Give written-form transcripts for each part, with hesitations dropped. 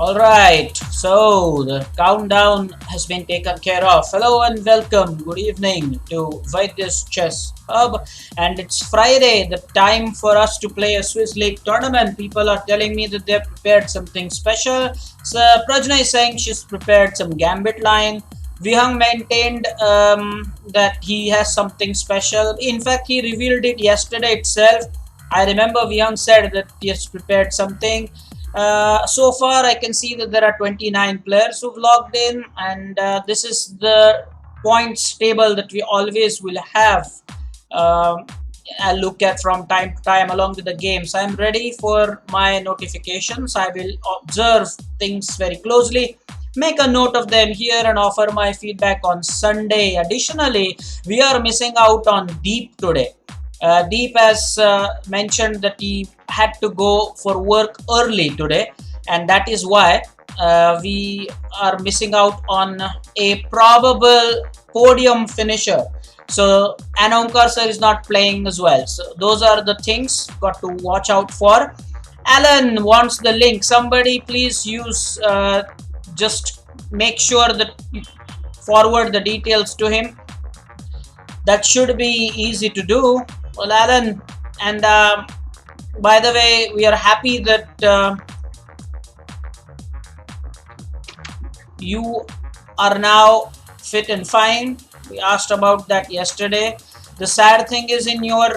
Alright, so the countdown has been taken care of. Hello and welcome. Good evening to Vaidya's Chess Hub. And it's Friday, the time for us to play a Swiss League tournament. People are telling me that they've prepared something special. So Pragya is saying she's prepared some gambit line. Vihang maintained that he has something special. In fact, he revealed it yesterday itself. I remember Vihang said that he has prepared something. So far, I can see that there are 29 players who've logged in, and this is the points table that we always will have a look at from time to time along with the games. I'm ready for my notifications. I will observe things very closely, make a note of them here, and offer my feedback on Sunday. Additionally, we are missing out on Deep today. Deep has mentioned that he had to go for work early today, and that is why we are missing out on a probable podium finisher. So Anonkar sir is not playing as well. So those are the things got to watch out for. Alan wants the link. Somebody please use just make sure that you forward the details to him. That should be easy to do. Well, Alan, and by the way, we are happy that you are now fit and fine. We asked about that yesterday. The sad thing is in your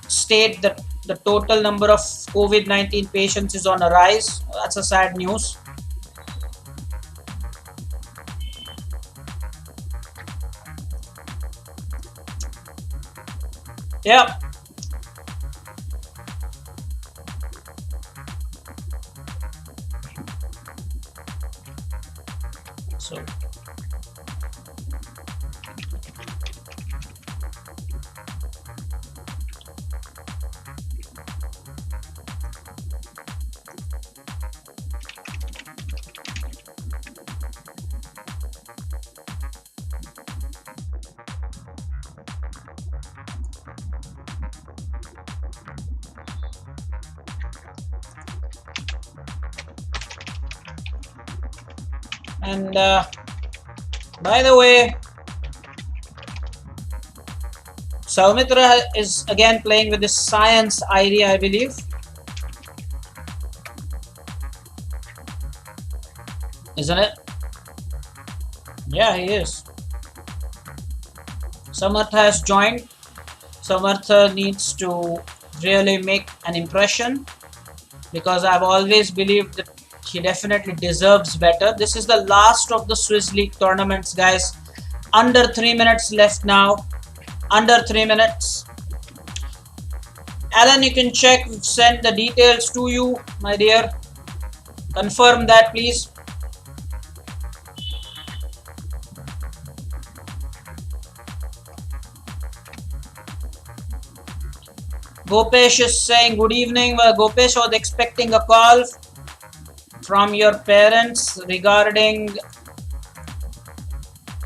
state that the total number of COVID-19 patients is on a rise. That's a sad news. Yeah. So and by the way, Saumitra is again playing with this science ID, I believe. Isn't it? Yeah, he is. Samartha has joined. Samartha needs to really make an impression because I've always believed that he definitely deserves better. This is the last of the Swiss League tournaments, guys. Under 3 minutes left now. Under 3 minutes. Alan, you can check. We've sent the details to you, my dear. Confirm that, please. Gopesh is saying good evening. Well, Gopesh was expecting a call from your parents regarding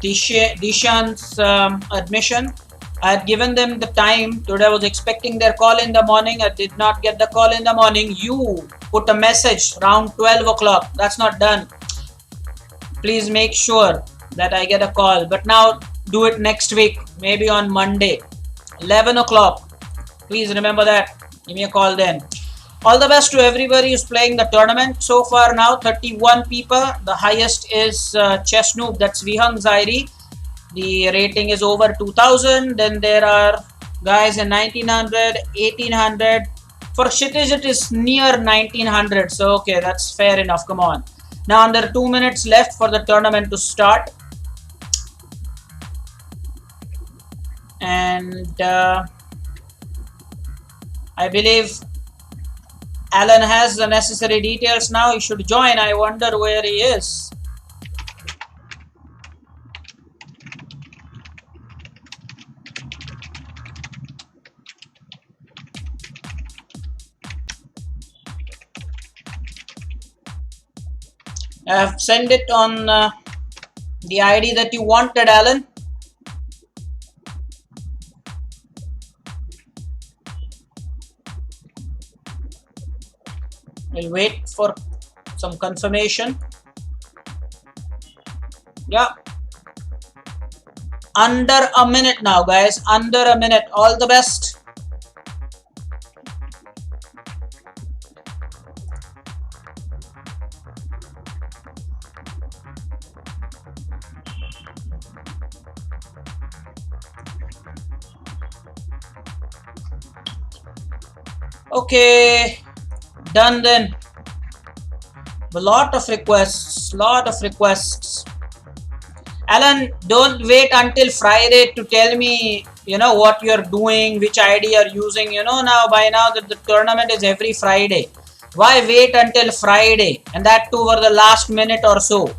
Dishan's admission. I had given them the time. Today I was expecting their call in the morning. I did not get the call in the morning. You put a message around 12 o'clock. That's not done. Please make sure that I get a call. But now do it next week. Maybe on Monday. 11 o'clock. Please remember that. Give me a call then. All the best to everybody who's playing the tournament. So far now, 31 people. The highest is Chess Noob. That's Vihang's ID. The rating is over 2000. Then there are guys in 1900, 1800. For Kshitij, it is near 1900. So, okay, that's fair enough. Come on. Now, under 2 minutes left for the tournament to start. And I believe Alan has the necessary details now. He should join. I wonder where he is. I have sent it on the ID that you wanted, Alan. We'll wait for some confirmation. Yeah. Under a minute now, guys. Under a minute. All the best. Okay, done then. A lot of requests, Alan, don't wait until Friday to tell me, what you're doing, which ID you're using. By now that the tournament is every Friday. Why wait until Friday? And that too for the last minute or so.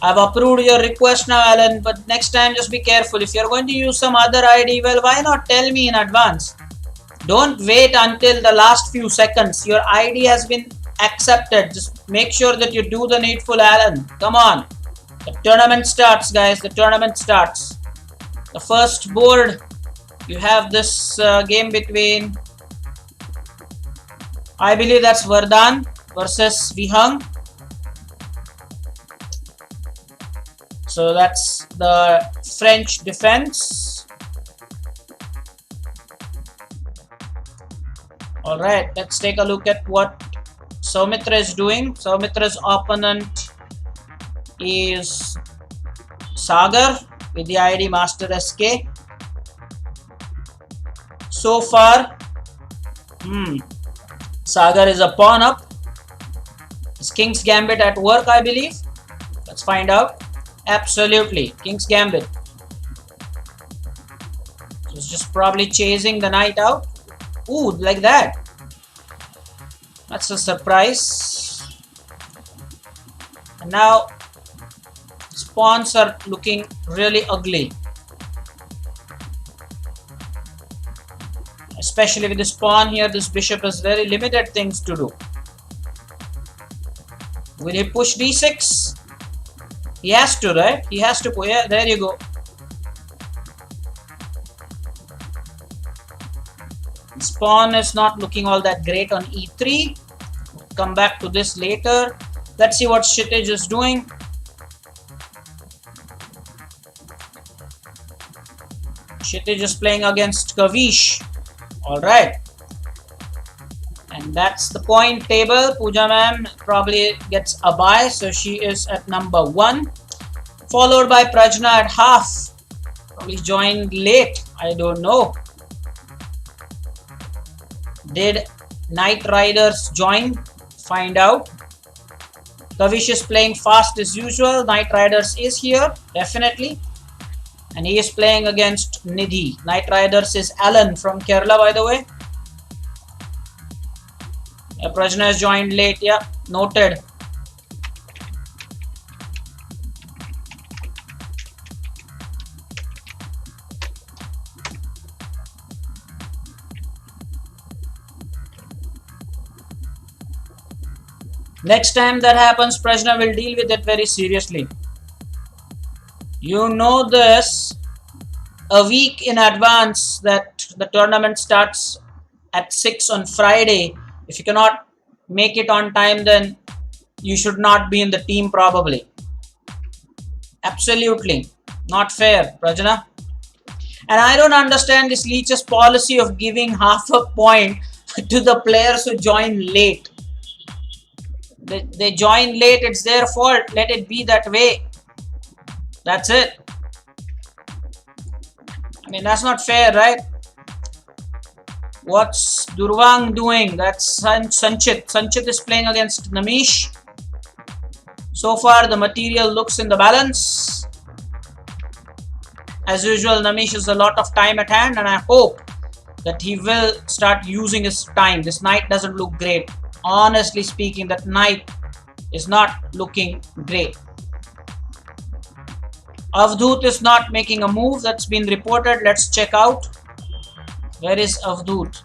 I've approved your request now, Alan, but next time just be careful. If you're going to use some other ID, well, why not tell me in advance? Don't wait until the last few seconds. Your ID has been accepted. Just make sure that you do the needful, Alan. Come on. The tournament starts, guys. The tournament starts. The first board, you have this game between, I believe that's Vardhan versus Vihang. So that's the French defense. Alright, let's take a look at what Soumitra is doing. Soumitra's opponent is Sagar with the ID Master SK. So far, Sagar is a pawn up. Is King's Gambit at work, I believe? Let's find out. Absolutely, King's Gambit. He's just probably chasing the knight out. Ooh, like that. That's a surprise. And now his pawns are looking really ugly. Especially with this pawn here, this bishop has very limited things to do. Will he push d6? He has to, right? He has to. Yeah, there you go. This pawn is not looking all that great on e3. We'll come back to this later. Let's see what Kshitij is doing. Kshitij is playing against Kavish. Alright. And that's the point table. Pooja ma'am probably gets a bye, so she is at number 1. Followed by Prajna at half. Probably joined late. I don't know. Did Knight Riders join? Find out. Kavish is playing fast as usual. Knight Riders is here, definitely. And he is playing against Nidhi. Knight Riders is Alan from Kerala, by the way. Yeah, Prajna has joined late. Yeah, noted. Next time that happens, Prajna will deal with it very seriously. You know this a week in advance that the tournament starts at 6 on Friday. If you cannot make it on time, then you should not be in the team probably. Absolutely. Not fair, Prajna. And I don't understand this Leach's policy of giving half a point to the players who join late. They join late, it's their fault. Let it be that way. That's it. I mean, that's not fair, right? What's Durvang doing? That's Sanchit. Sanchit is playing against Namish. So far, the material looks in the balance. As usual, Namish has a lot of time at hand, and I hope that he will start using his time. This knight doesn't look great. Honestly speaking, that knight is not looking great. Avdut is not making a move. That's been reported. Let's check out. Where is Avdut?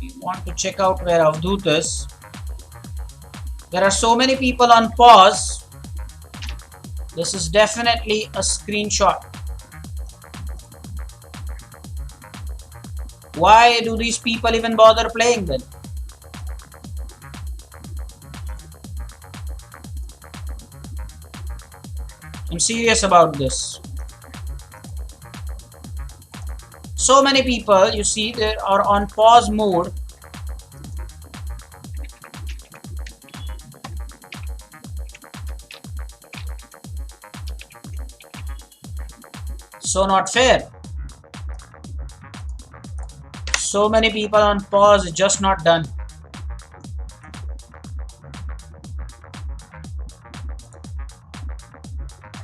We want to check out where Avdut is. There are so many people on pause. This is definitely a screenshot. Why do these people even bother playing then? I'm serious about this. So many people, you see, they are on pause mode. So not fair. So many people on pause, it's just not done.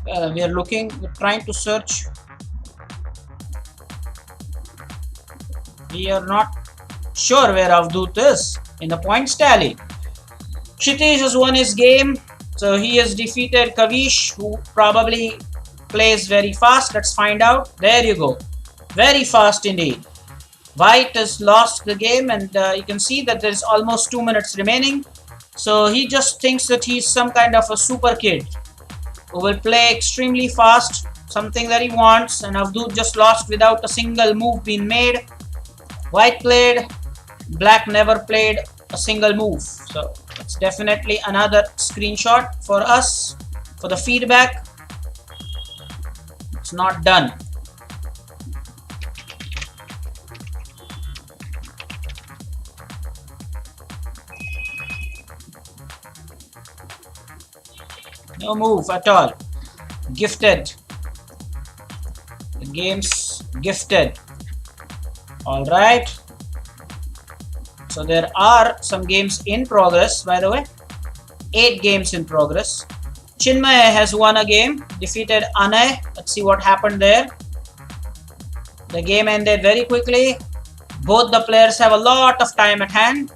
We're trying to search. We are not sure where Avdut is in the points tally. Kshitish has won his game, so he has defeated Kavish, who probably plays very fast. Let's find out. There you go. Very fast indeed. White has lost the game, and you can see that there's almost 2 minutes remaining. So he just thinks that he's some kind of a super kid who will play extremely fast, something that he wants, and Avdut just lost without a single move being made. White played, black never played a single move. So it's definitely another screenshot for us for the feedback. It's not done. No move at all. Gifted. The game's gifted. Alright. So there are some games in progress, by the way. 8 games in progress. Chinmaya has won a game, defeated Anay. Let's see what happened there. The game ended very quickly. Both the players have a lot of time at hand.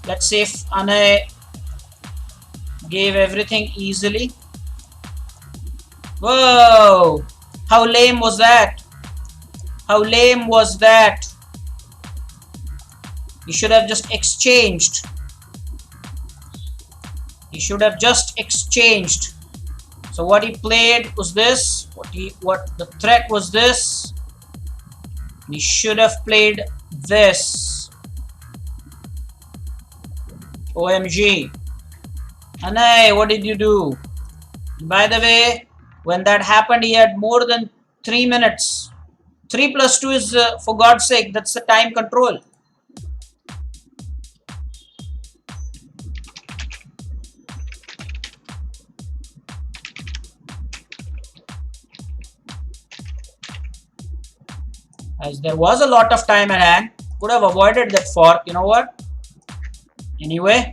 Let's see if Anay gave everything easily. Whoa! How lame was that? How lame was that? You should have just exchanged. He should have just exchanged. So what he played was this. What the threat was this. He should have played this. OMG. Anay, what did you do? By the way, when that happened, he had more than 3 minutes. 3 plus 2 is, for God's sake, that's the time control. As there was a lot of time at hand, could have avoided that fork. You know what? Anyway,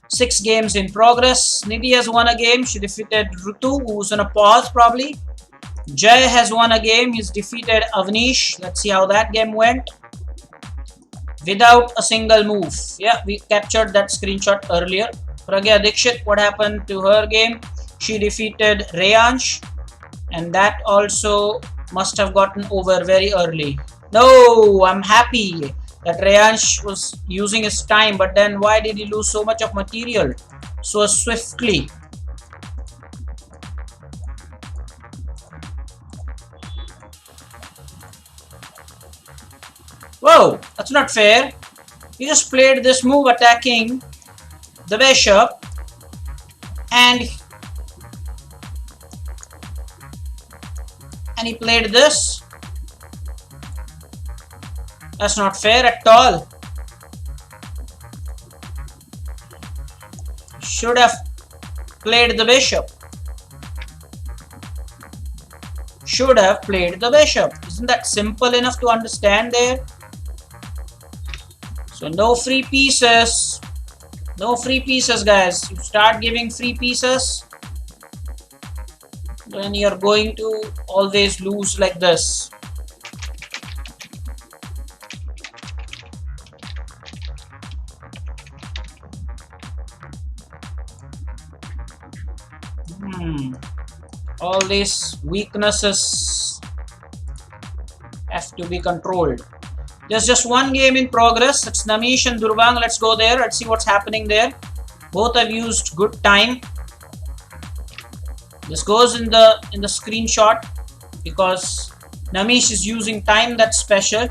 6 games in progress. Nidhi has won a game. She defeated Rutu, who's on a pause probably. Jay has won a game. He's defeated Avnish. Let's see how that game went. Without a single move. Yeah, we captured that screenshot earlier. Pragya Dikshit, what happened to her game? She defeated Rayansh, and that also must have gotten over very early. No, I'm happy that Rayansh was using his time, but then why did he lose so much of material so swiftly? Whoa, that's not fair. He just played this move attacking the bishop, and he played this. That's not fair at all. Should have played the bishop. Should have played the bishop. Isn't that simple enough to understand there? So no free pieces. No free pieces, guys. You start giving free pieces, then you're going to always lose like this. All these weaknesses have to be controlled. There's just one game in progress. It's Namish and Durvang. Let's go there. Let's see what's happening there. Both have used good time. This goes in the screenshot because Namish is using time that's special.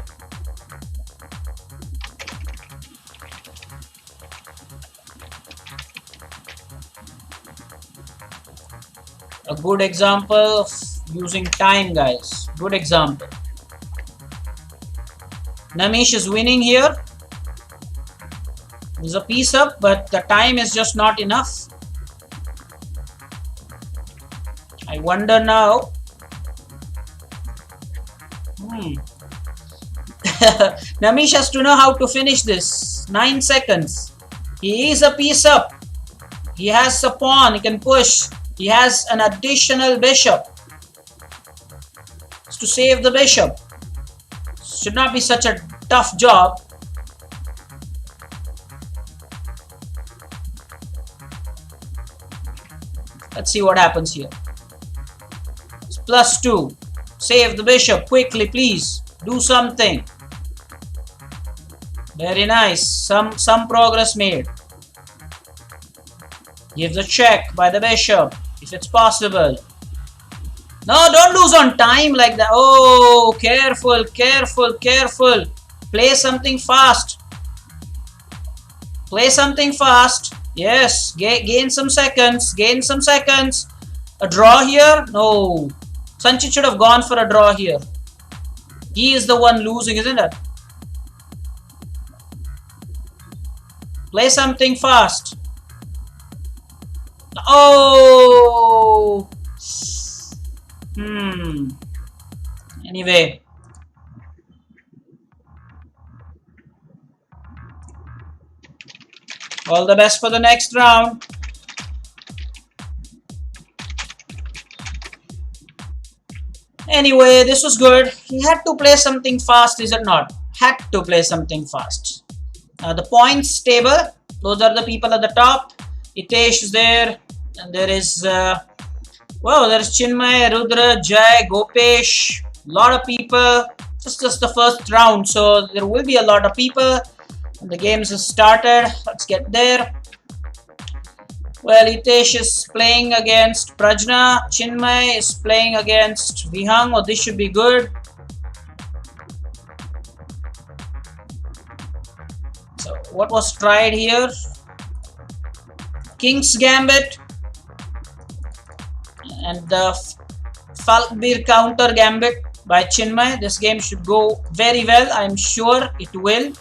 A good example of using time, guys. Good example. Namish is winning here. There's a piece up, but the time is just not enough. I wonder now. Namish has to know how to finish this. 9 seconds. He is a piece up. He has a pawn. He can push. He has an additional bishop. It's to save the bishop. Should not be such a tough job. Let's see what happens here. It's +2. Save the bishop quickly, please. Do something. Very nice. Some progress made. Give the check by the bishop if it's possible. No, don't lose on time like that. Oh, careful, careful, careful. Play something fast. Play something fast. Yes, gain some seconds. Gain some seconds. A draw here? No. Sanchit should have gone for a draw here. He is the one losing, isn't it? Play something fast. Oh. Anyway. All the best for the next round. Anyway, this was good. He had to play something fast, is it not? Had to play something fast. The points table, those are the people at the top. Hitesh is there, and there is wow, there is Chinmaya, Rudra, Jai, Gopesh, a lot of people. Just the first round, so there will be a lot of people. And the games has started. Let's get there. Well, Hitesh is playing against Prajna. Chinmay is playing against Vihang. Oh, this should be good. So, what was tried here? King's Gambit and the Falkbeer counter gambit by Chinmay. This game should go very well. I'm sure it will.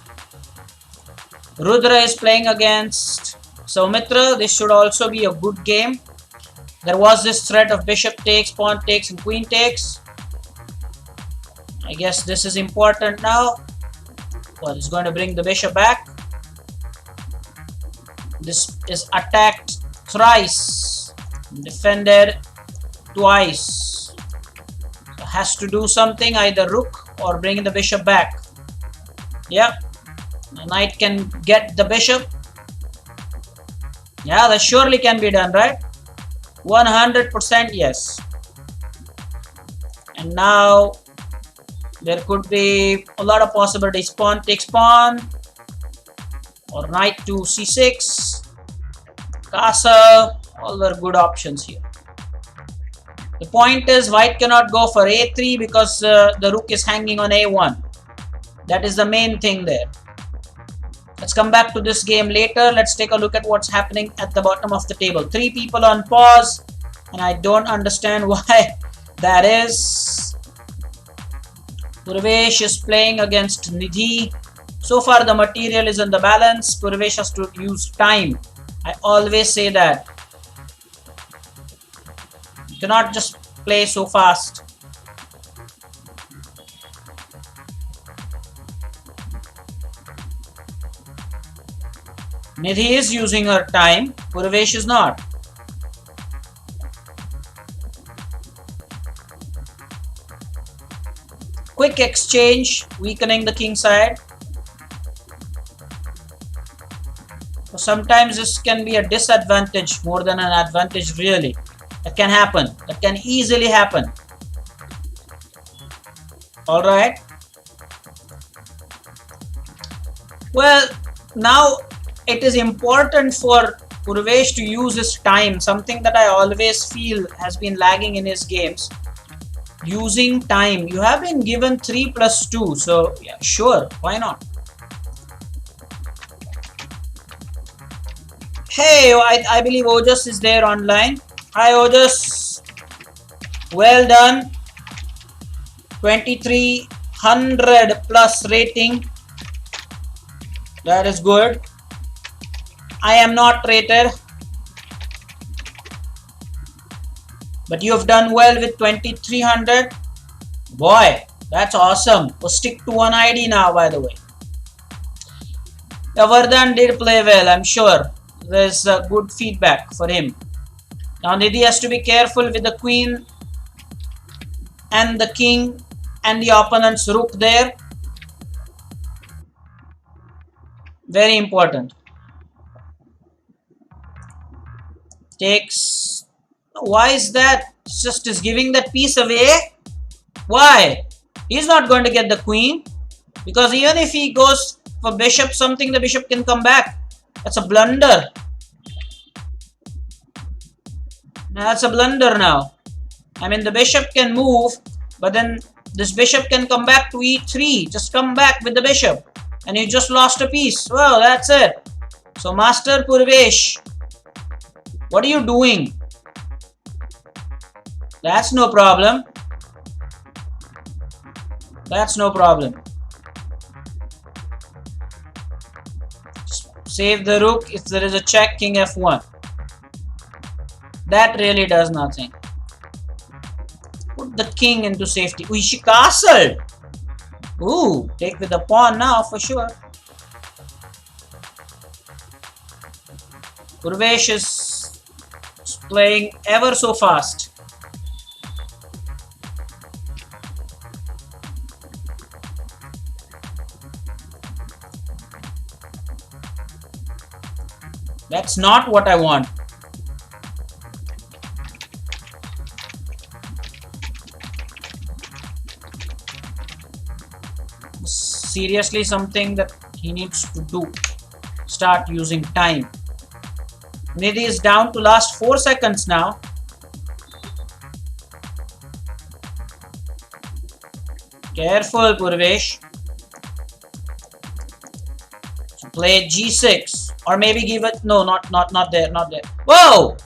Rudra is playing against Saumitra. This should also be a good game. There was this threat of bishop takes, pawn takes, and queen takes. I guess this is important now. Well, it's going to bring the bishop back. This is attacked thrice, defended twice. So has to do something, either rook or bring the bishop back. Yeah, the knight can get the bishop. Yeah, that surely can be done, right? 100% yes. And now there could be a lot of possibilities. Pawn takes pawn, or knight to c6, castle. All the good options here. The point is, white cannot go for a3 because the rook is hanging on a1. That is the main thing there. Let's come back to this game later. Let's take a look at what's happening at the bottom of the table. 3 people on pause, and I don't understand why that is. Purvesh is playing against Nidhi. So far the material is in the balance. Purvesh has to use time. I always say that. You cannot just play so fast. Nidhi is using her time. Purvesh is not. Quick exchange, weakening the king side. So sometimes this can be a disadvantage more than an advantage, really. That can happen. That can easily happen. Alright. Well, now it is important for Purvesh to use his time. Something that I always feel has been lagging in his games. Using time. You have been given 3 plus 2. So, yeah, sure. Why not? Hey, I believe Ojas is there online. Hi, Ojas. Well done. 2300 plus rating. That is good. I am not rated, but you have done well with 2300. Boy, that's awesome. We'll stick to one ID now, by the way. Vardhan did play well, I'm sure. There's good feedback for him. Now Nidhi has to be careful with the queen and the king and the opponent's rook there. Very important. Takes. Why is that? It's just is giving that piece away. Why? He's not going to get the queen, because even if he goes for bishop something, the bishop can come back. That's a blunder. That's a blunder now. I mean, the bishop can move, but then this bishop can come back to e3. Just come back with the bishop, and you just lost a piece. Well, that's it. So Master Purvesh, what are you doing? That's no problem. That's no problem. Save the rook if there is a check, king f1. That really does nothing. Put the king into safety. Ooh, she castled. Ooh, take with the pawn now for sure. Purvesh is playing ever so fast. That's not what I want. Seriously, something that he needs to do. Start using time. Nidhi is down to last 4 seconds now. Careful, Purvesh. Play g6. Or maybe give it, no, not there, not there. Whoa!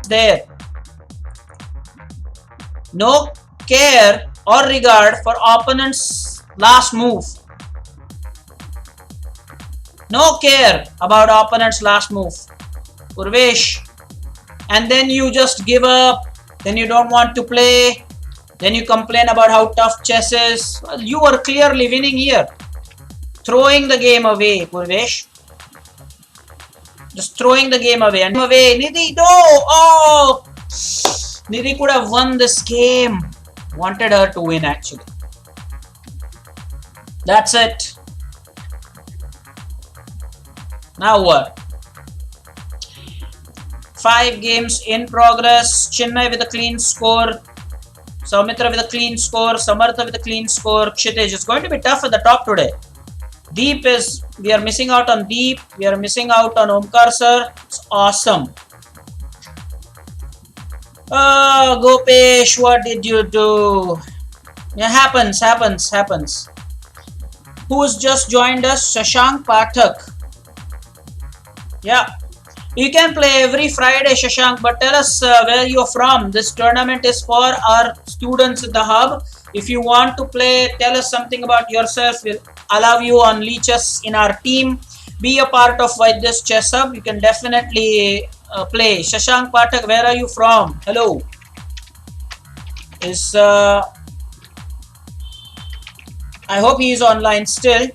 There. No care or regard for opponent's last move. No care about opponent's last move. Purvesh. And then you just give up. Then you don't want to play. Then you complain about how tough chess is. Well, you are clearly winning here. Throwing the game away, Purvesh. Just throwing the game away. And away. Nidhi, no! Oh! Nidhi could have won this game. Wanted her to win, actually. That's it. Now what? 5 games in progress. Chinmaya with a clean score. Soumitra with a clean score. Samartha with a clean score. Kshitij. It's going to be tough at the top today. Deep is, we are missing out on Deep. We are missing out on Omkar sir. It's awesome. Oh, Gopesh, what did you do? Yeah, happens. Who's just joined us? Shashank Pathak. Yeah. You can play every Friday, Shashank, but tell us where you're from. This tournament is for our students at the hub. If you want to play, tell us something about yourself. We'll allow you on Leeches in our team. Be a part of Vaidya's Chess Hub. You can definitely play. Shashank Pathak, where are you from? Hello. I hope he is online still.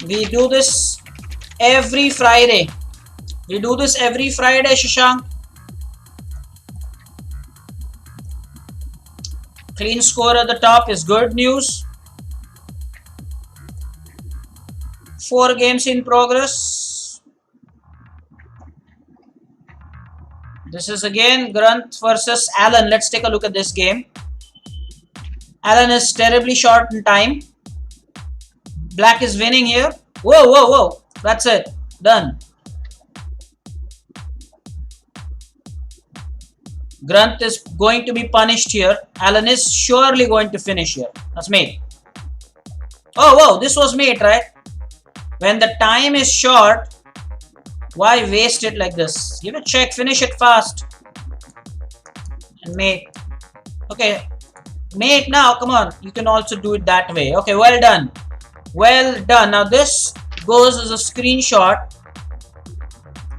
We do this every Friday. Shashank. Clean score at the top is good news. 4 games in progress. This is again Granth versus Alan. Let's take a look at this game. Alan is terribly short in time. Black is winning here. Whoa. That's it. Done. Granth is going to be punished here. Alan is surely going to finish here. That's mate. Oh, this was mate, right? When the time is short, Why waste it like this? Give it check, finish it fast. And mate. Okay. Mate now, come on. You can also do it that way. Okay, well done. Well done. Now this goes as a screenshot.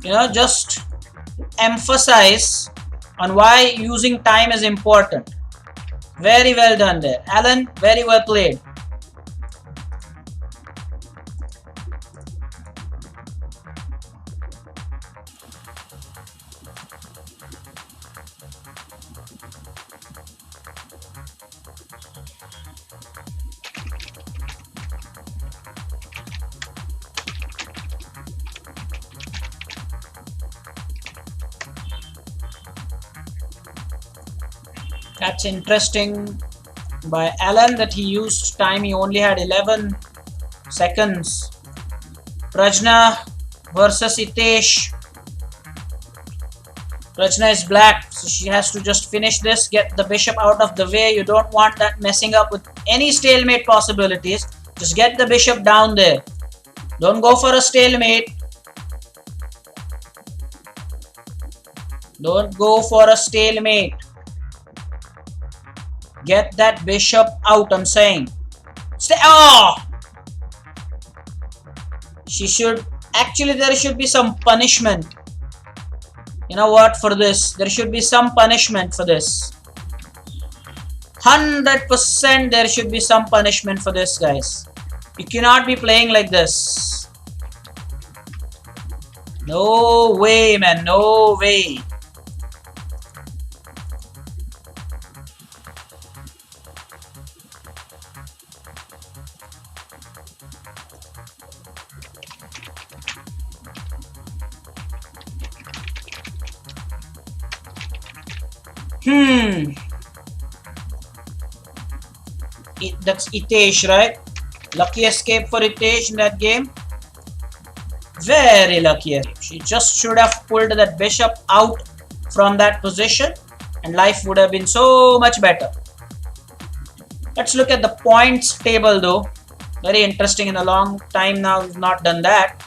You know, just emphasize on why using time is important. Very well done there. Alan, very well played. That's interesting by Alan that he used time. He only had 11 seconds. Prajna versus Hitesh. Prajna is black, so she has to just finish this, get the bishop out of the way. You don't want that messing up with any stalemate possibilities. Just get the bishop down there. Don't go for a stalemate. Don't go for a stalemate. Get that bishop out, I'm saying. Stay. Oh! She should. Actually, there should be some punishment. You know what? For this, there should be some punishment for this. 100% there should be some punishment for this, guys. You cannot be playing like this. No way, man. No way. That's Hitesh, right? Lucky escape for Hitesh in that game. Very lucky escape. She just should have pulled that bishop out from that position and life would have been so much better. Let's look at the points table though. Very interesting. In a long time now we've not done that.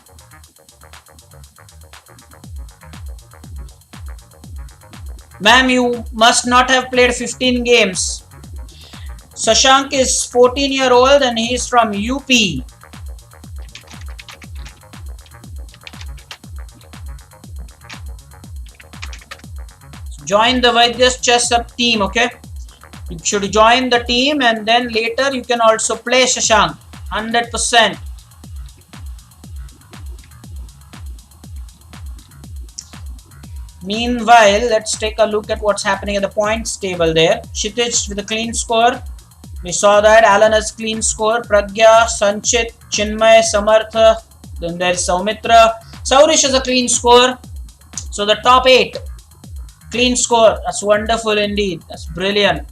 Ma'am, you must not have played 15 games. Shashank is 14-year-old and he is from UP. Join the Vaidya's chess up team, okay? You should join the team and then later you can also play Shashank. 100%. Meanwhile, let's take a look at what's happening at the points table there. Kshitij with a clean score. We saw that. Alan has clean score. Pragya, Sanchit, Chinmaya, Samartha. Then there's Saumitra. Saurish has a clean score. So the top 8. Clean score. That's wonderful indeed. That's brilliant.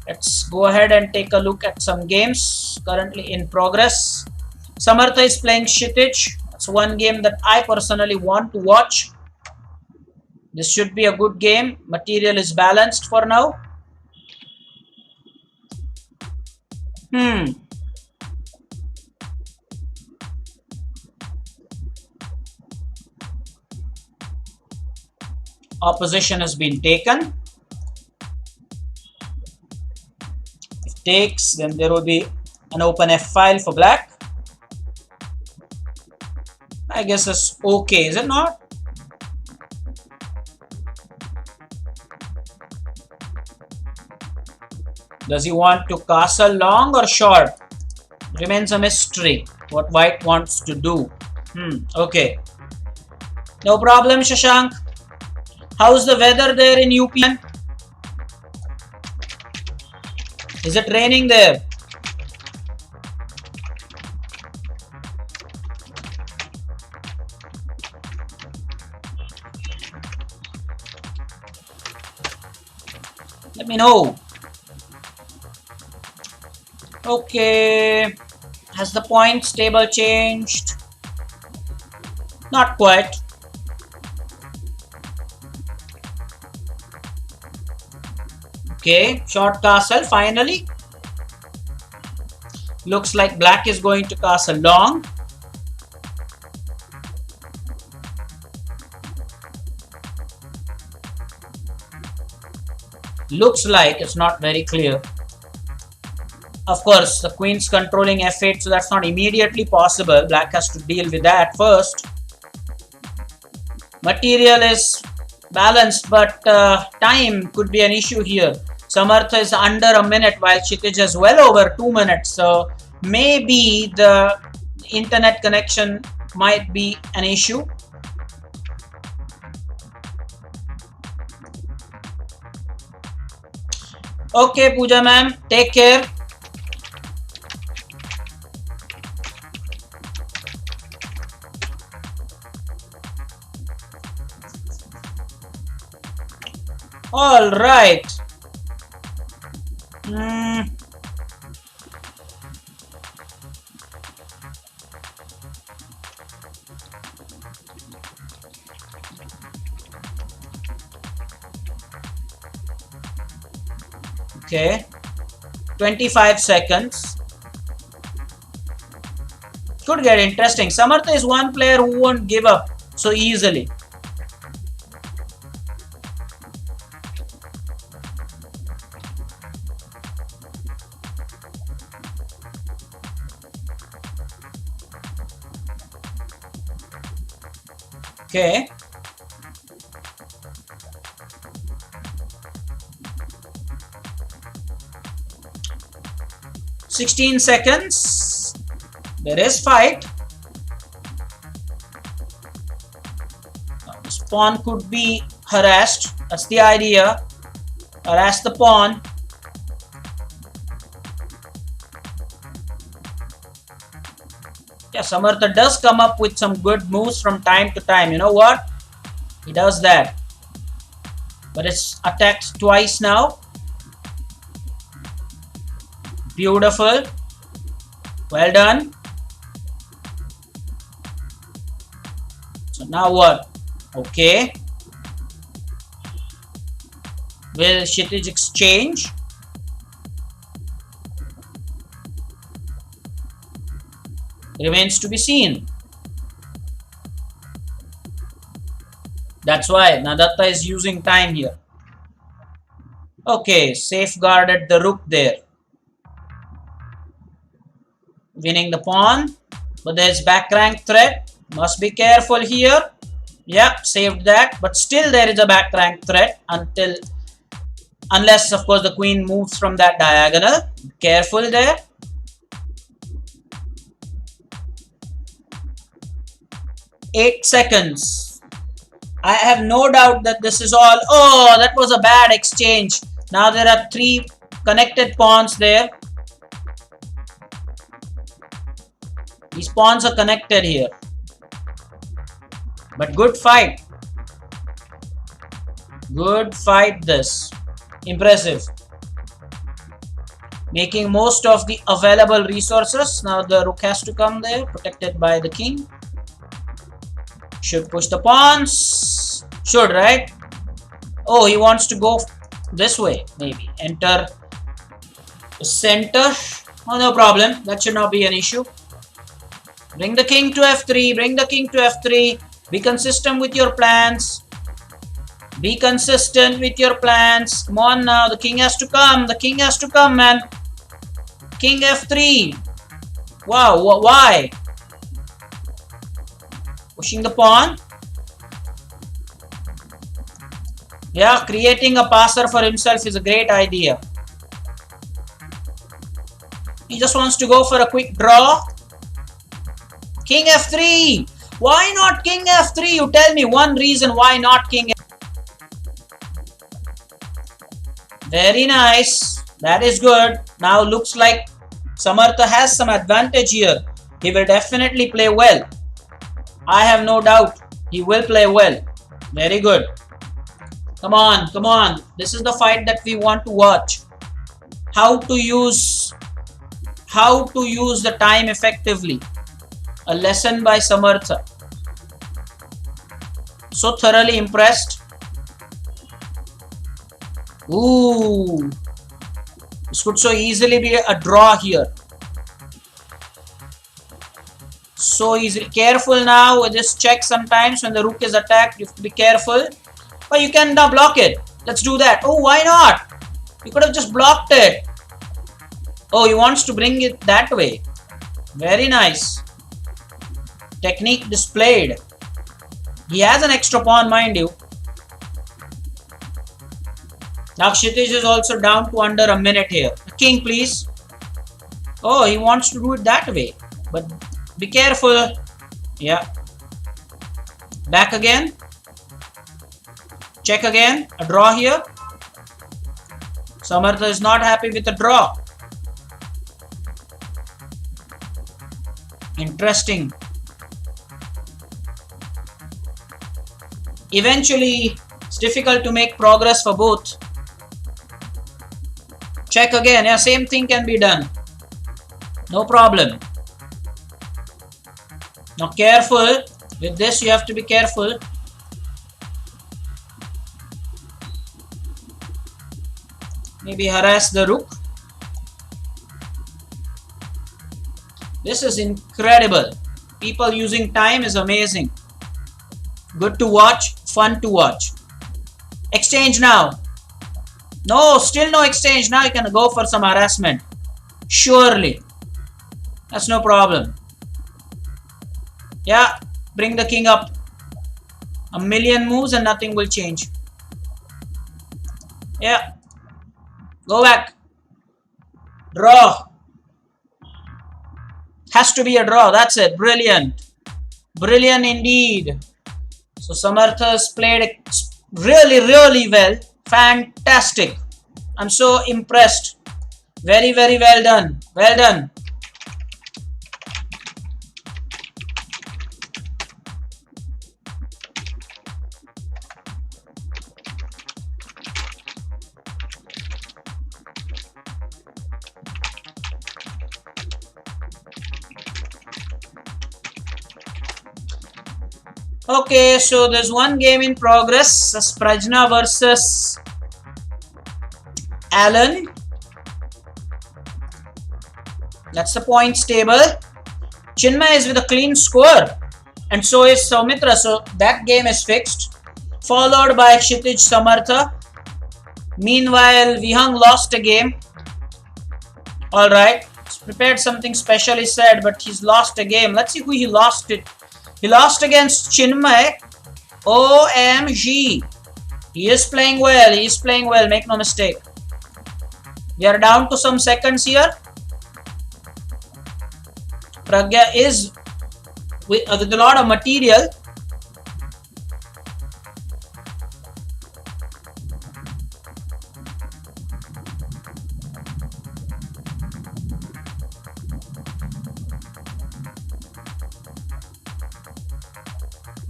Let's go ahead and take a look at some games currently in progress. Samartha is playing Kshitij. That's one game that I personally want to watch. This should be a good game. Material is balanced for now. Opposition has been taken. If takes, then there will be an open F file for black. I guess that's okay, is it not? Does he want to castle long or short? Remains a mystery what white wants to do. Okay. No problem, Shashank. How's the weather there in UP? Is it raining there? Let me know. Okay. Has the points table changed? Not quite. Okay, short castle finally. Looks like black is going to castle long. Looks like it's not very clear. Of course, the queen's controlling f8, so that's not immediately possible. Black has to deal with that first. Material is balanced, but time could be an issue here. Samartha is under a minute while Kshitij is well over 2 minutes. So maybe the internet connection might be an issue. Okay, Pooja ma'am, take care. All right. Okay. 25 seconds. Could get interesting. Samartha is one player who won't give up so easily. Okay. "16 seconds. There is fight. This pawn could be harassed. That's the idea. Harass the pawn. Yeah, Samartha does come up with some good moves from time to time. You know what? He does that. But it's attacked twice now. Beautiful. Well done. So now what? Okay. Will Kshitij exchange? Remains to be seen. That's why Nadatta is using time here. Okay, safeguarded the rook there. Winning the pawn, but there's back rank threat. Must be careful here. Yeah, saved that, but still there is a back rank threat unless of course the queen moves from that diagonal. Careful there. Eight seconds. I have no doubt that this is all. Oh, that was a bad exchange. Now there are 3 connected pawns there. These pawns are connected here. But good fight. Good fight this. Impressive. Making most of the available resources. Now the rook has to come there, protected by the king. Should push the pawns. Should, right? Oh, he wants to go this way, maybe. Enter the center. Oh, no problem. That should not be an issue. Bring the king to f3. Bring the king to f3. Be consistent with your plans. Be consistent with your plans. Come on now. The king has to come. The king has to come, man. King f3. Wow. Why? Pushing the pawn. Yeah, creating a passer for himself is a great idea. He just wants to go for a quick draw. King f3. Why not king f3? You tell me one reason why not king f3. Very nice. That is good. Now looks like Samartha has some advantage here. He will definitely play well. I have no doubt he will play well. Very good. Come on, come on. This is the fight that we want to watch. How to use the time effectively. A lesson by Samartha. So thoroughly impressed. Ooh. This could so easily be a draw here. So easily. Careful now with this check sometimes when the rook is attacked. You have to be careful. But you can now block it. Let's do that. Oh, why not? You could have just blocked it. Oh, he wants to bring it that way. Very nice. Technique displayed. He has an extra pawn, mind you. Now Kshitij is also down to under a minute here. King, please. Oh, he wants to do it that way. But be careful. Yeah. Back again. Check again. A draw here. Samartha is not happy with the draw. Interesting. Eventually, it's difficult to make progress for both. Check again. Yeah, same thing can be done. No problem. Now careful. With this you have to be careful. Maybe harass the rook. This is incredible. People using time is amazing. Good to watch. Fun to watch. Exchange now. No, still no exchange. Now you can go for some harassment. Surely. That's no problem. Yeah, bring the king up. A million moves and nothing will change. Yeah. Go back. Draw. Has to be a draw. That's it. Brilliant. Brilliant indeed. So Samartha has played really, really well. Fantastic. I'm so impressed. Very, very well done. Well done. Okay, so there's one game in progress. Pragya versus Alan. That's the points table. Chinmaya is with a clean score. And so is Soumitra. So that game is fixed. Followed by Kshitij Samartha. Meanwhile, Vihang lost a game. Alright. He's prepared something special, he said, but he's lost a game. Let's see who he lost it. He lost against Chinmaya. OMG. He is playing well. He is playing well. Make no mistake. We are down to some seconds here. Pragya is with a lot of material.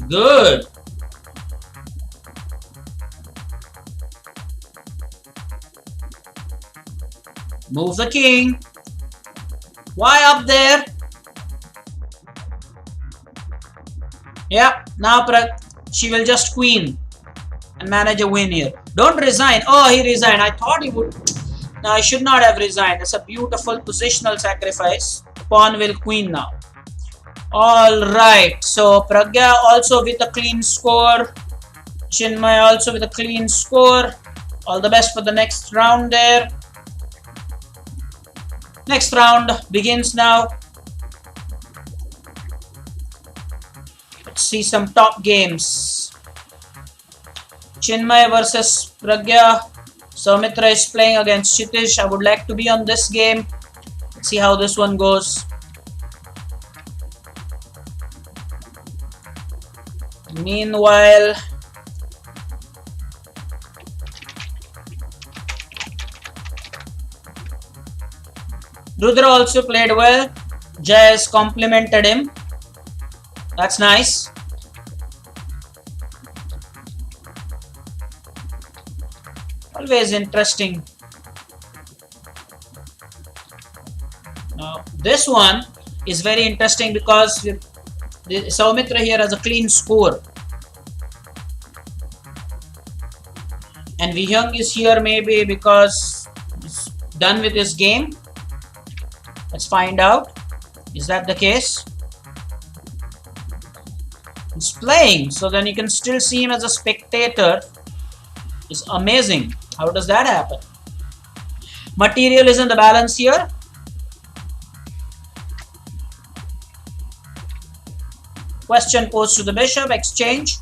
Good. Move the king. Why up there? Yeah, now she will just queen and manage a win here. Don't resign. Oh, he resigned. I thought he would. No, I should not have resigned. It's a beautiful positional sacrifice. Pawn will queen now. Alright, so Pragya also with a clean score. Chinmaya also with a clean score. All the best for the next round there. Next round begins now. Let's see some top games. Chinmaya versus Pragya. Soumitra is playing against Kshitij. I would like to be on this game. Let's see how this one goes. Meanwhile, Rudra also played well. Jay has complimented him. That's nice. Always interesting. Now, this one is very interesting because Soumitra here has a clean score. And Vihang is here maybe because he's done with his game. Let's find out. Is that the case? He's playing, so then you can still see him as a spectator. It's amazing. How does that happen? Material is in the balance here. Question posed to the bishop, exchange.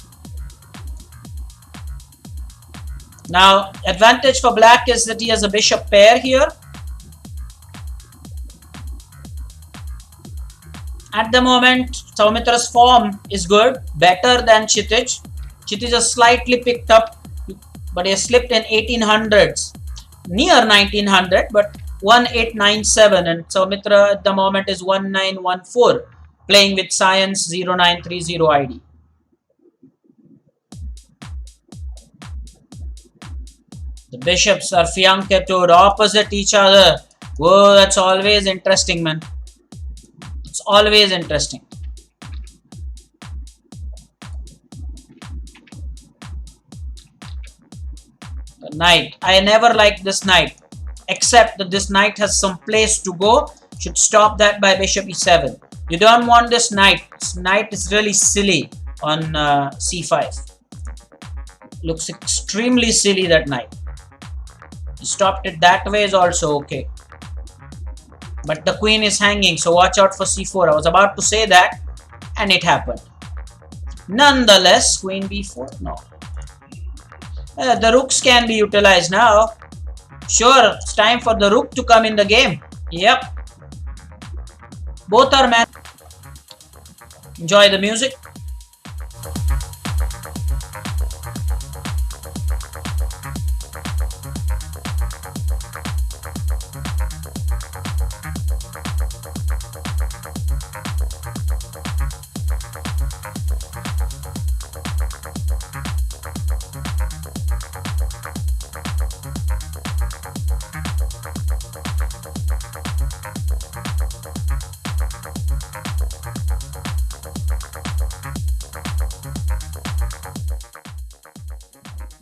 Now, advantage for black is that he has a bishop pair here. At the moment, Saumitra's form is good, better than Kshitij. Kshitij has slightly picked up, but he has slipped in 1800s, near 1900, but 1897, and Saumitra at the moment is 1914, playing with Science 0930 ID. The bishops are fianchettoed opposite each other. Whoa, that's always interesting, man. It's always interesting. The knight. I never liked this knight, except that this knight has some place to go. Should stop that by bishop e7. You don't want this knight. This knight is really silly on c5. Looks extremely silly, that knight. You stopped it that way is also okay. But the queen is hanging, so watch out for c4. I was about to say that, and it happened. Nonetheless, queen b4. No. The rooks can be utilized now. Sure, it's time for the rook to come in the game. Yep. Both are man. Enjoy the music.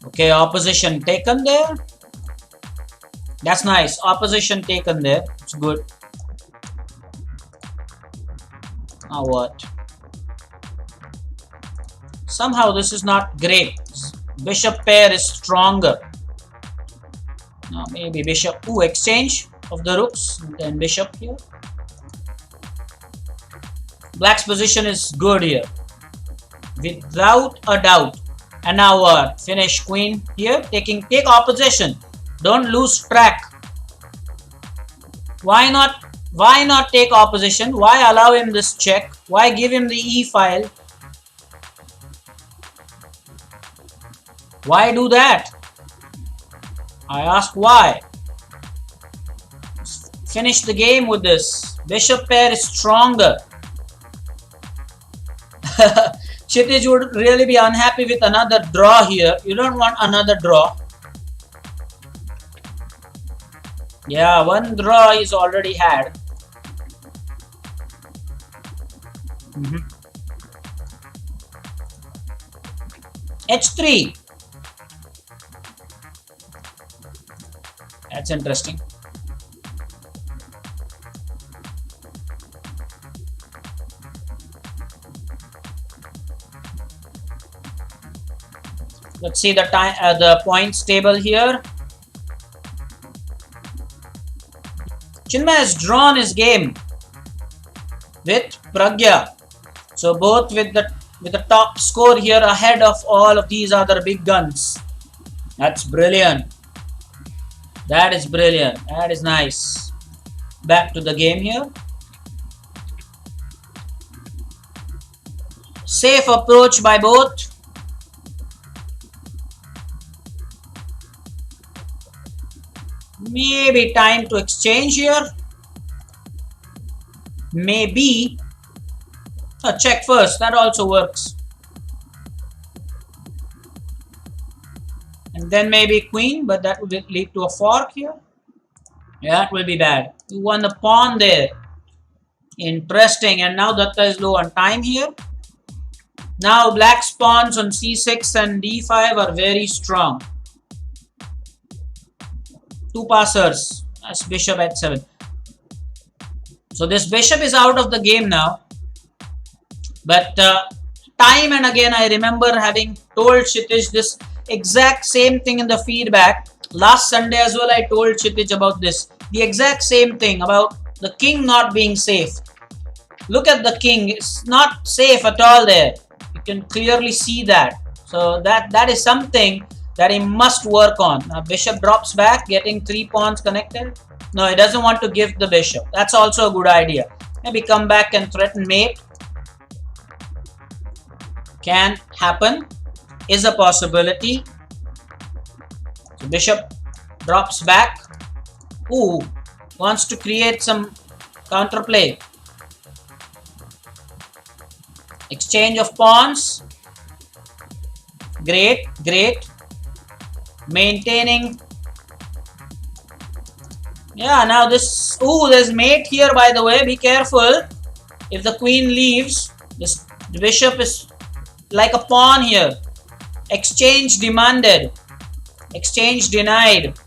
Okay, opposition taken there. That's nice. Opposition taken there. It's good. Now what? Somehow this is not great. Bishop pair is stronger. Now maybe bishop. Ooh, exchange of the rooks. And then bishop here. Black's position is good here, without a doubt. And now what? Finish queen here. Take opposition. Don't lose track. Why not take opposition? Why allow him this check? Why give him the e file? Why do that? I ask why. Finish the game with this. Bishop pair is stronger. Kshitij would really be unhappy with another draw here. You don't want another draw. Yeah, one draw is already had. H3. That's interesting. Let's see the points table here. Chinmaya has drawn his game with Pragya. So both with the top score here ahead of all of these other big guns. That's brilliant. That is brilliant. That is nice. Back to the game here. Safe approach by both. Maybe time to exchange here. Maybe. Check first. That also works. And then maybe queen, but that would lead to a fork here. Yeah, that will be bad. You won the pawn there. Interesting. And now Datta is low on time here. Now black's pawns on c6 and d5 are very strong. Two passers. That's bishop h7. So this bishop is out of the game now. But time and again I remember having told Kshitij this exact same thing in the feedback. Last Sunday as well, I told Chitij about this. The exact same thing about the king not being safe. Look at the king. It's not safe at all there. You can clearly see that. So that is something that he must work on. Now bishop drops back, getting 3 pawns connected. No, he doesn't want to give the bishop. That's also a good idea. Maybe come back and threaten mate. Can happen. Is a possibility. So bishop drops back. Ooh, wants to create some counterplay. Exchange of pawns. Great, great. Maintaining. Yeah, now this. Ooh, there's mate here, by the way. Be careful. If the queen leaves, the bishop is like a pawn here. Exchange demanded. Exchange denied.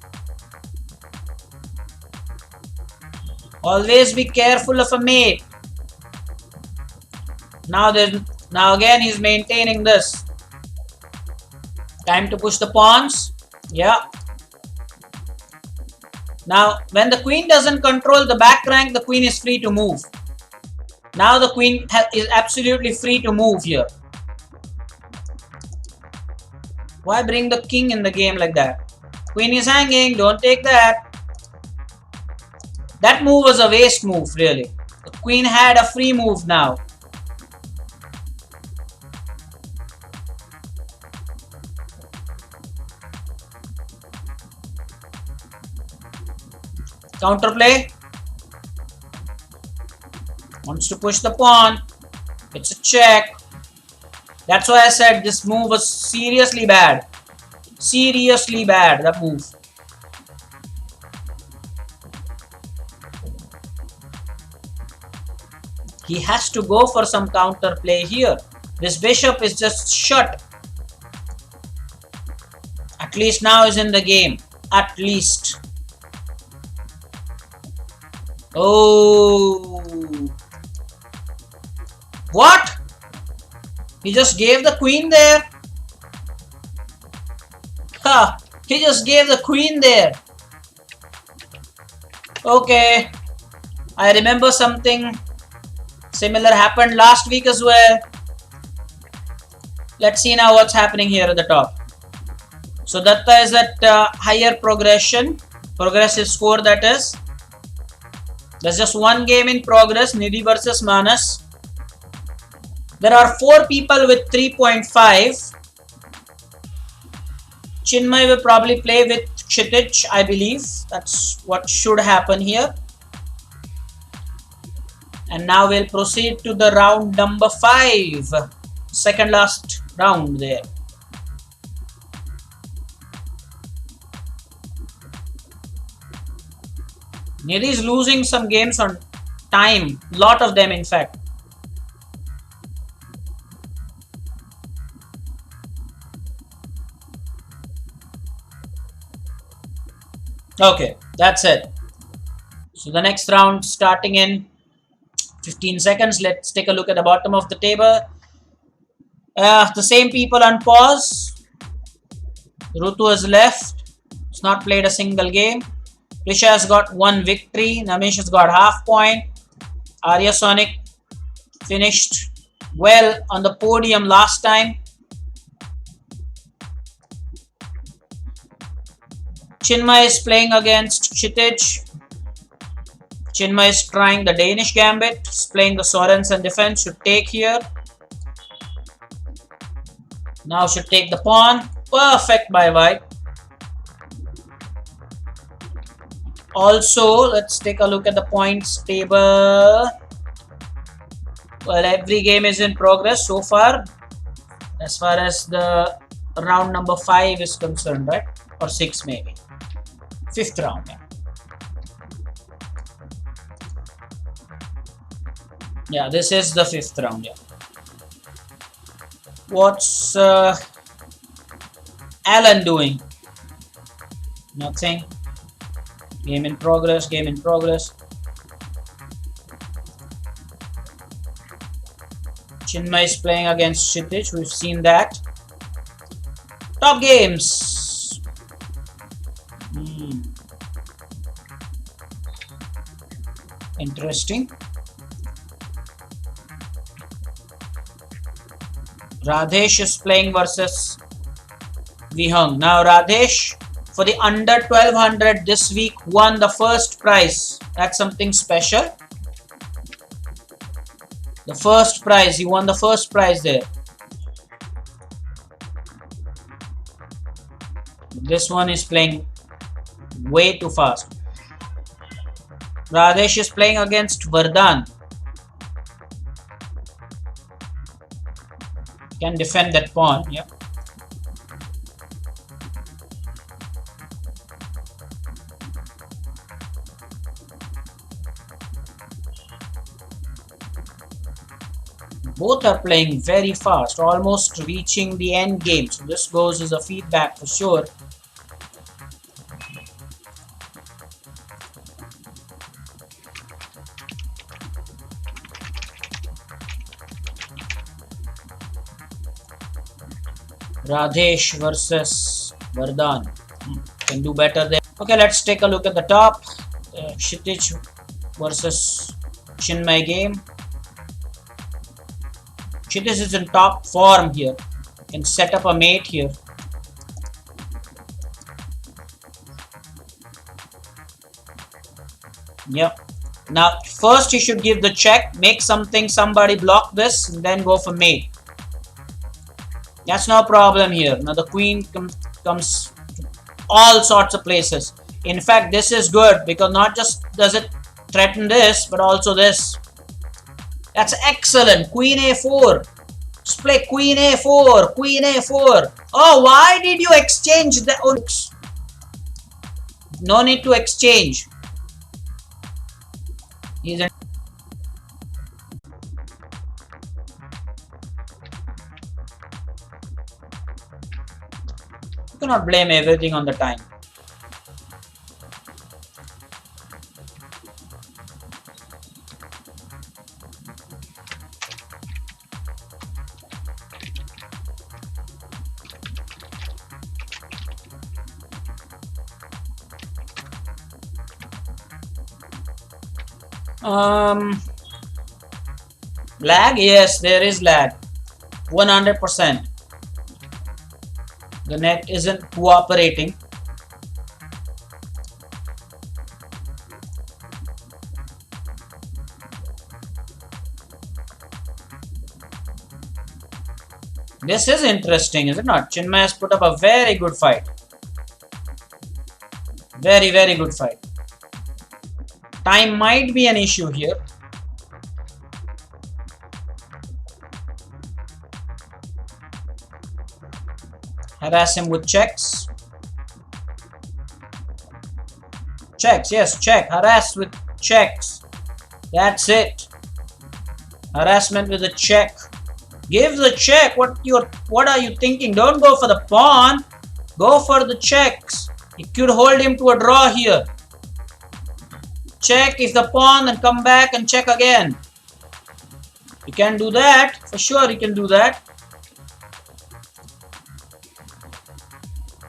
Always be careful of a mate. Now again he's maintaining this. Time to push the pawns. Yeah. Now when the queen doesn't control the back rank, the queen is free to move. Now the queen is absolutely free to move here. Why bring the king in the game like that? Queen is hanging. Don't take that. That move was a waste move, really. The queen had a free move now. Counterplay. Wants to push the pawn. It's a check. That's why I said this move was seriously bad. Seriously bad, that move. He has to go for some counterplay here. This bishop is just shut. At least now is in the game. At least. Oh. What? He just gave the queen there. Ha! He just gave the queen there. Okay. I remember something similar happened last week as well. Let's see now what's happening here at the top. So Datta is at higher progressive score, that is. There's just one game in progress, Nidhi versus Manas. There are 4 people with 3.5. Chinmaya will probably play with Kshitij, I believe. That's what should happen here. And now we'll proceed to the round number 5. Second last round there. Nidhi is losing some games on time. Lot of them, in fact. Okay, that's it. So the next round starting in 15 seconds. Let's take a look at the bottom of the table. The same people on pause. Rutu has left. It's not played a single game. Prisha has got 1 victory. Namesh has got half point. Arya Sonic finished well on the podium last time. Chinmaya is playing against Kshitij. Chinmaya is trying the Danish Gambit. He's playing the Sorensen defense. Should take here. Now should take the pawn. Perfect by white. Also, let's take a look at the points table. Well, every game is in progress so far as the round number 5 is concerned, right? Or 6 maybe. 5th round, yeah. Yeah, this is the 5th round, yeah. What's Alan doing? Nothing. Game in progress, game in progress. Chinmaya is playing against Kshitij. We've seen that. Top games. Interesting. Radhesh is playing versus Vihang. Now Radhesh, for the under 1200 this week, won the first prize. That's something special. The first prize, he won the first prize there. This one is playing way too fast. Radhesh is playing against Vardhan. Can defend that pawn. Yep. Both are playing very fast, almost reaching the end game. So this goes as a feedback for sure. Radhesh versus Vardhan. Can do better there. Okay, let's take a look at the top. Kshitij versus Chinmaya game. Kshitij is in top form here. Can set up a mate here. Yep. Now, first he should give the check, make somebody block this, and then go for mate. That's no problem here. Now the queen comes to all sorts of places. In fact, this is good because not just does it threaten this, but also this. That's excellent. Queen a4. Let's play queen a4. Queen a4. Oh, why did you exchange the rooks? No need to exchange. He's in. You cannot blame everything on the time. Lag? Yes, there is lag. 100%. The net isn't cooperating. This is interesting, is it not? Chinmaya has put up a very good fight. Very, very good fight. Time might be an issue here. Harass him with checks. Checks, yes, check. Harass with checks. That's it. Harassment with a check. Give the check. What are you thinking? Don't go for the pawn. Go for the checks. You could hold him to a draw here. Check if the pawn and come back and check again. You can do that. For sure you can do that.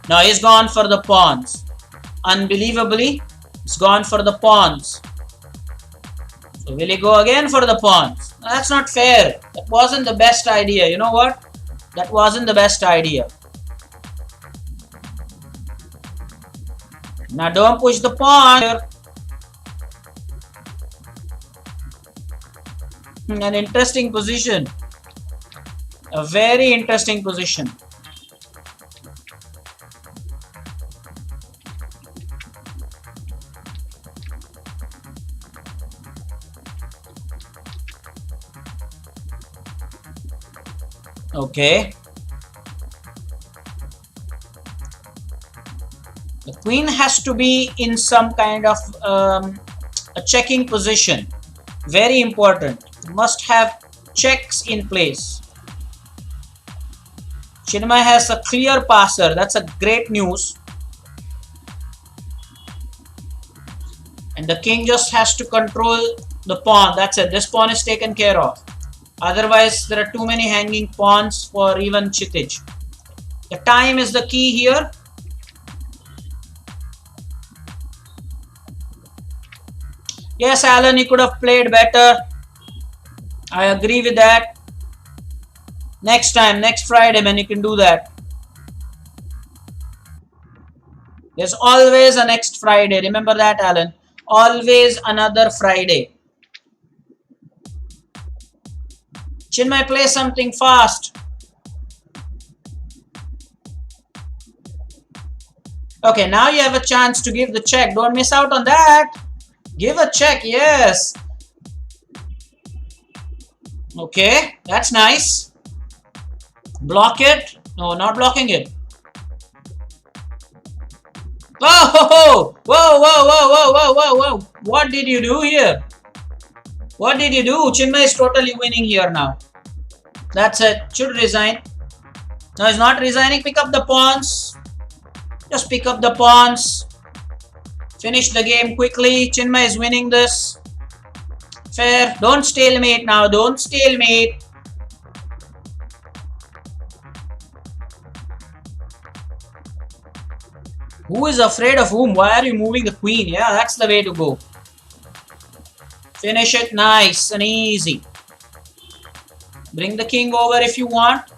Now he's gone for the pawns. Unbelievably, he's gone for the pawns. So will he go again for the pawns? That's not fair. That wasn't the best idea. You know what? That wasn't the best idea. Now don't push the pawn here. An interesting position. A very interesting position. Okay. The queen has to be in some kind of a checking position. Very important. You must have checks in place. Chinmaya has a clear passer. That's a great news. And the king just has to control the pawn. That's it. This pawn is taken care of. Otherwise, there are too many hanging pawns for even Kshitij. The time is the key here. Yes, Alan, you could have played better. I agree with that. Next time, next Friday, man, you can do that. There's always a next Friday. Remember that, Alan. Always another Friday. Chinmay, play something fast. Okay, now you have a chance to give the check. Don't miss out on that. Give a check, yes. Okay, that's nice. Block it. No, not blocking it. Whoa, whoa, whoa, whoa, whoa, whoa, whoa, whoa. What did you do here? What did you do? Chinmay is totally winning here now. That's it. Should resign. No, he's not resigning. Pick up the pawns. Just pick up the pawns. Finish the game quickly. Chinmay is winning this. Fair. Don't stalemate now. Don't stalemate. Who is afraid of whom? Why are you moving the queen? Yeah, that's the way to go. Finish it nice and easy. Bring the king over if you want.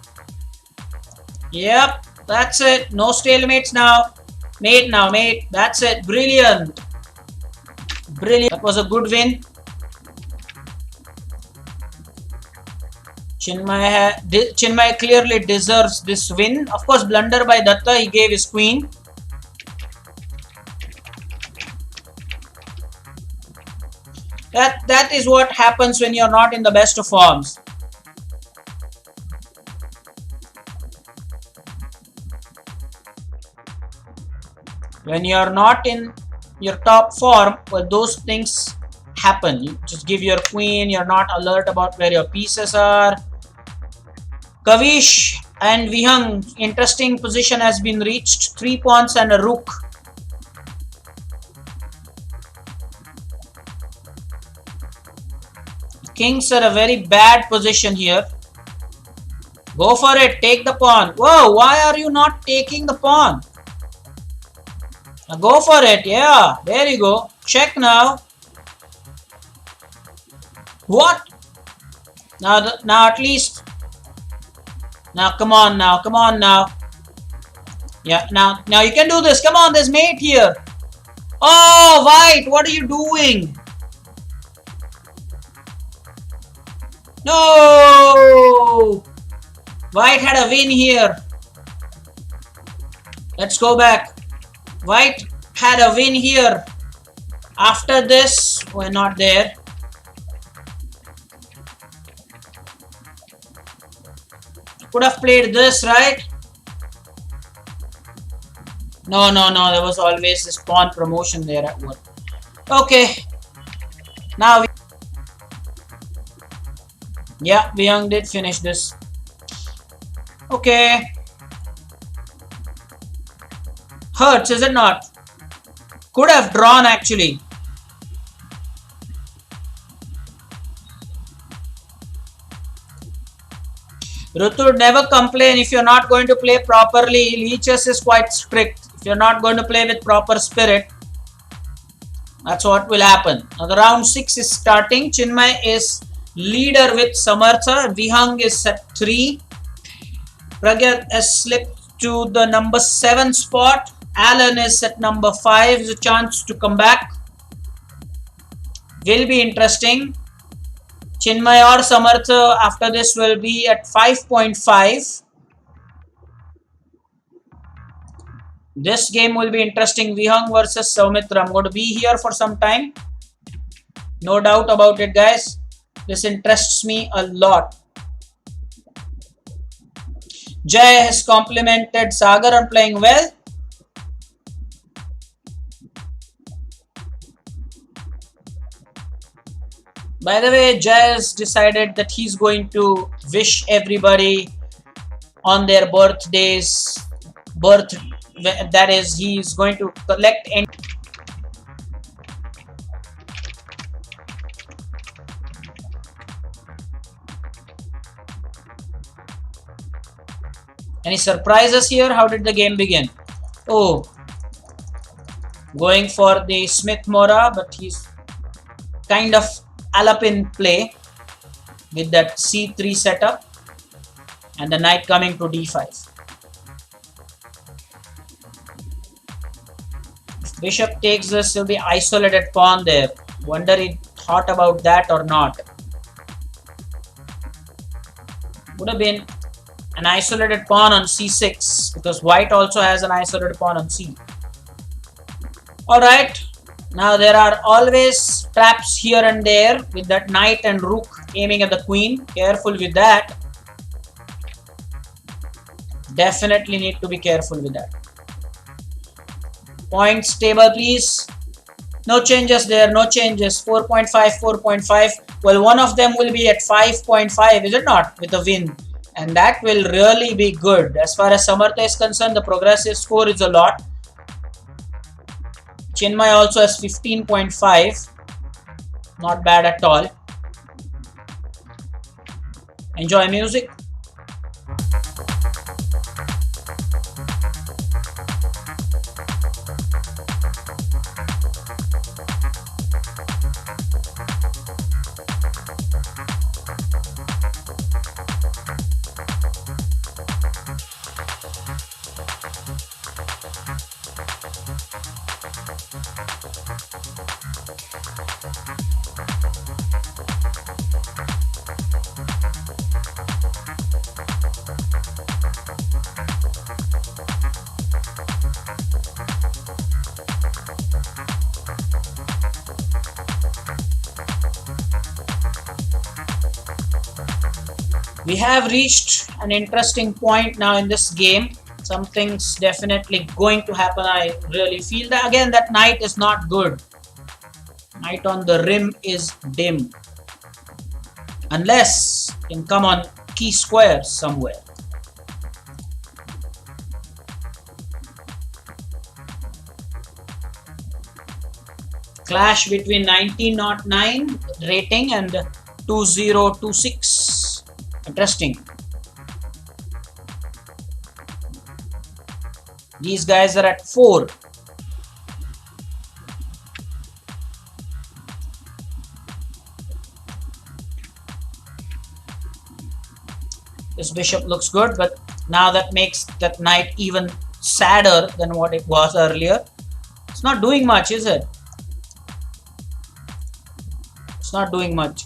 Yep, that's it. No stalemates now. Mate now, mate. That's it. Brilliant. Brilliant. That was a good win. Chinmaya clearly deserves this win. Of course, blunder by Datta. He gave his queen. That is what happens when you're not in the best of forms. When you're not in your top form, well, those things happen. You just give your queen, you're not alert about where your pieces are. Kavish and Vihang, interesting position has been reached. 3 pawns and a rook. Kings are a very bad position here. Go for it. Take the pawn. Whoa, why are you not taking the pawn? Now go for it. Yeah, there you go. Check now. What? Now at least. Now come on now. Come on now. Yeah, now you can do this. Come on, there's mate here. Oh, White, what are you doing? No! White had a win here. Let's go back. White had a win here. After this, we're not there. Could have played this, right? No. There was always this pawn promotion there at work. Okay. Now yeah, Vyang did finish this. Okay. Hurts, is it not? Could have drawn actually. Rutu, never complain if you're not going to play properly. Leeches is quite strict. If you're not going to play with proper spirit, that's what will happen. Now the round 6 is starting. Chinmay is leader with Samartha. Vihang is at 3. Pragya has slipped to the number 7 spot. Alan is at number 5. There's a chance to come back. Will be interesting. Chinmay or Samartha after this will be at 5.5. This game will be interesting. Vihang versus Saumitra. I'm going to be here for some time. No doubt about it, guys. This interests me a lot. Jay has complimented Sagar on playing well. By the way, Jay has decided that he's going to wish everybody on their birthdays. That is, he's going to collect any surprises here? How did the game begin? Oh, going for the Smith Mora, but he's kind of Alapin play with that c3 setup and the knight coming to d5. If bishop takes this, will be isolated pawn there. Wonder he thought about that or not. Would have been an isolated pawn on c6 because white also has an isolated pawn on c. Alright, now there are always traps here and there with that knight and rook aiming at the queen. Careful with that. Definitely need to be careful with that. Points table, please. No changes there, no changes. 4.5, 4.5. Well, one of them will be at 5.5, is it not? With a win. And that will really be good. As far as Samartha is concerned, the progressive score is a lot. Chinmaya also has 15.5. Not bad at all. Enjoy music. We have reached an interesting point now in this game. Something's definitely going to happen. I really feel that again that knight is not good. Knight on the rim is dim. Unless it can come on key squares somewhere. Clash between 1909 rating and 2026. Interesting. These guys are at 4. This bishop looks good, but now that makes that knight even sadder than what it was earlier. It's not doing much, is it? It's not doing much.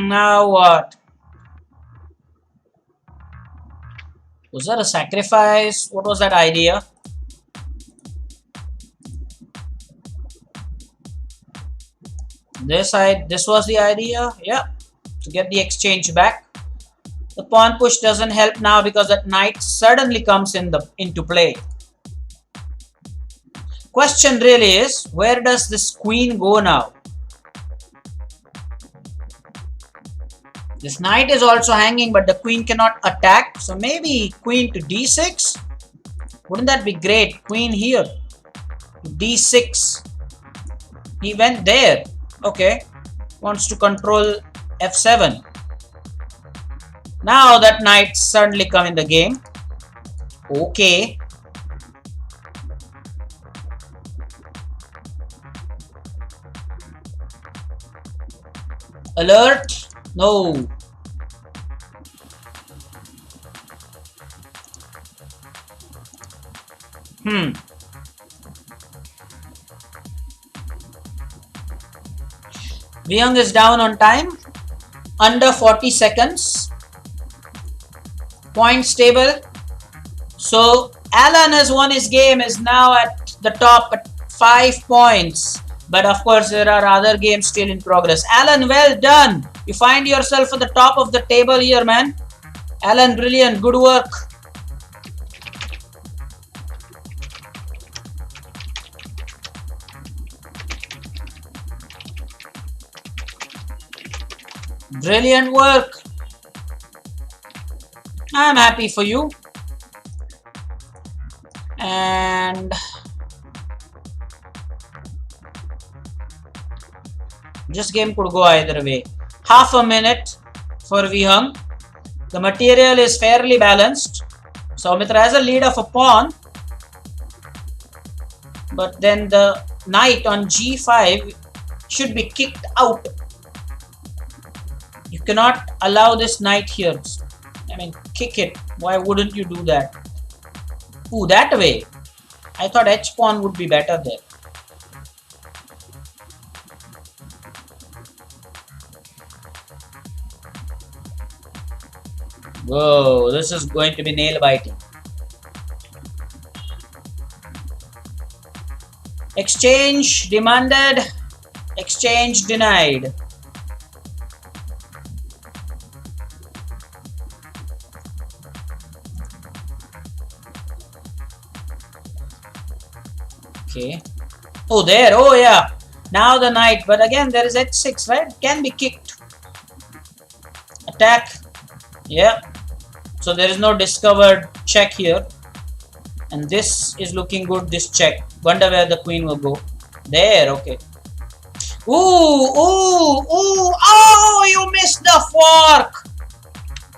Now what? Was that a sacrifice? What was that idea? This was the idea? Yeah. To get the exchange back. The pawn push doesn't help now because that knight suddenly comes into play. Question really is, where does this queen go now? This knight is also hanging, but the queen cannot attack. So maybe queen to d6. Wouldn't that be great? Queen here to d6. He went there. Okay. Wants to control f7. Now that knight suddenly come in the game. Okay. Alert. No. Vyung is down on time. Under 40 seconds. Points table. So Alan has won his game, is now at the top at 5 points. But of course, there are other games still in progress. Alan, well done. You find yourself at the top of the table here, man. Alan, brilliant. Good work. Brilliant work. I'm happy for you. And This game could go either way. Half a minute for Vihang. The material is fairly balanced. Soumitra has a lead of a pawn. But then the knight on g5 should be kicked out. You cannot allow this knight here. I mean, kick it. Why wouldn't you do that? Ooh, that way. I thought h pawn would be better there. Whoa, this is going to be nail biting. Exchange demanded, exchange denied. Okay. Oh, there. Oh, yeah. Now the knight. But again, there is h6, right? Can be kicked. Attack. Yeah. So there is no discovered check here. And this is looking good, this check. Wonder where the queen will go. There, okay. Ooh, ooh, ooh. Oh, you missed the fork.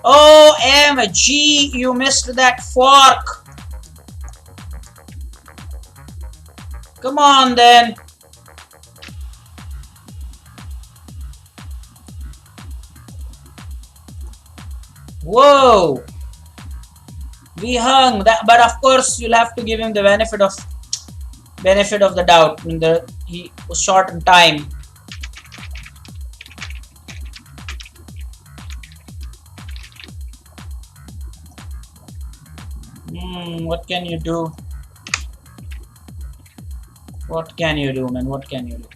OMG, you missed that fork. Come on then. Whoa. We hung that, but of course you'll have to give him the benefit of the doubt. I mean, he was short in time. What can you do? What can you do, man? What can you do?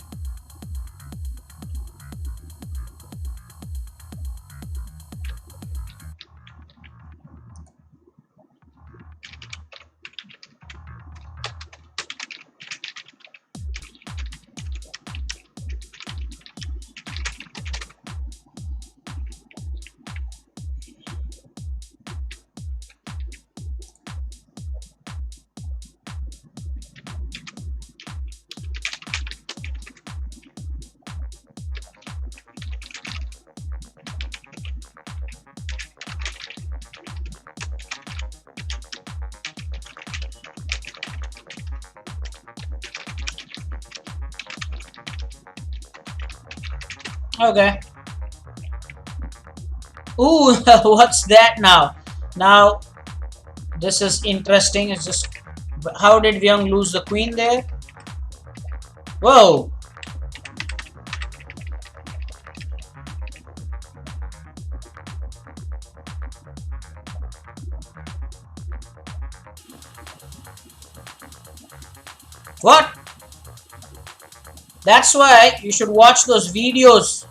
Okay. Ooh, what's that now? Now, this is interesting. It's just, how did Vyung lose the queen there? Whoa. What? That's why you should watch those videos.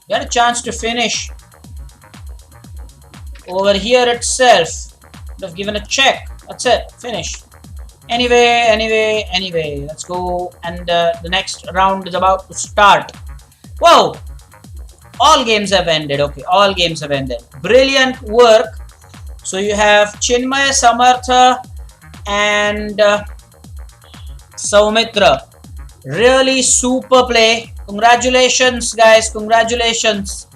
Get a chance to finish. Over here itself, would have given a check. That's it. Finish. Anyway. Let's go. And the next round is about to start. Whoa! All games have ended. Okay, all games have ended. Brilliant work. So you have Chinmaya, Samartha, and Soumitra. Really super play. Congratulations, guys. Congratulations.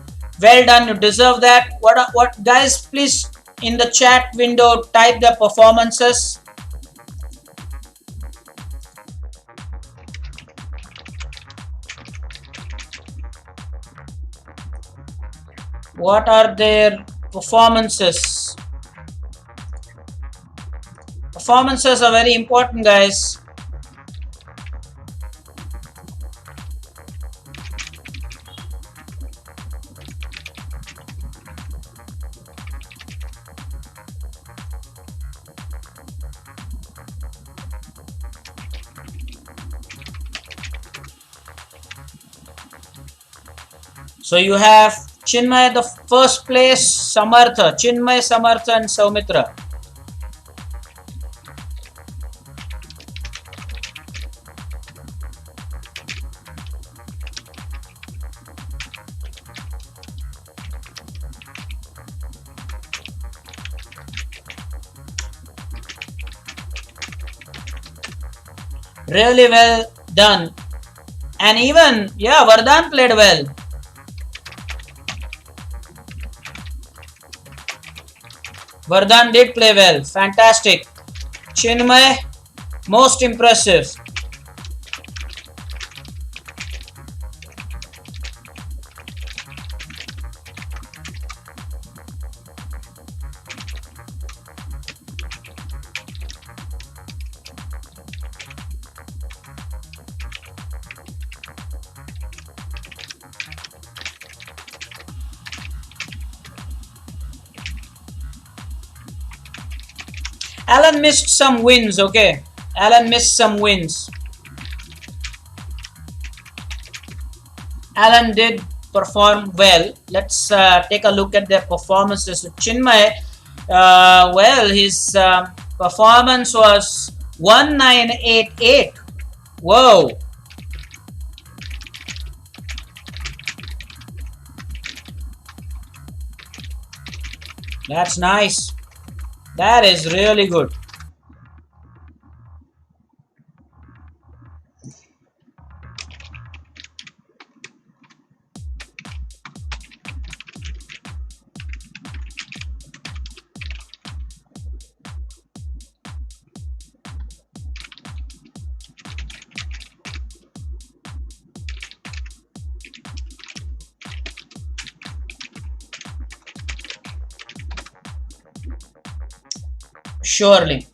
Well done. You deserve that. What guys, please in the chat window type the performances. What are their performances? Performances are very important, guys. So you have Chinmaya the first place, Samartha, Chinmaya, Samartha and Soumitra. Really well done. And even, yeah, Vardhan played well. Vardhan did play well. Fantastic. Chinmay, most impressive. Alan missed some wins, okay? Alan missed some wins. Alan did perform well. Let's take a look at their performances. So Chinmay, well, his performance was 1988. Whoa. That's nice. That is really good. Surely.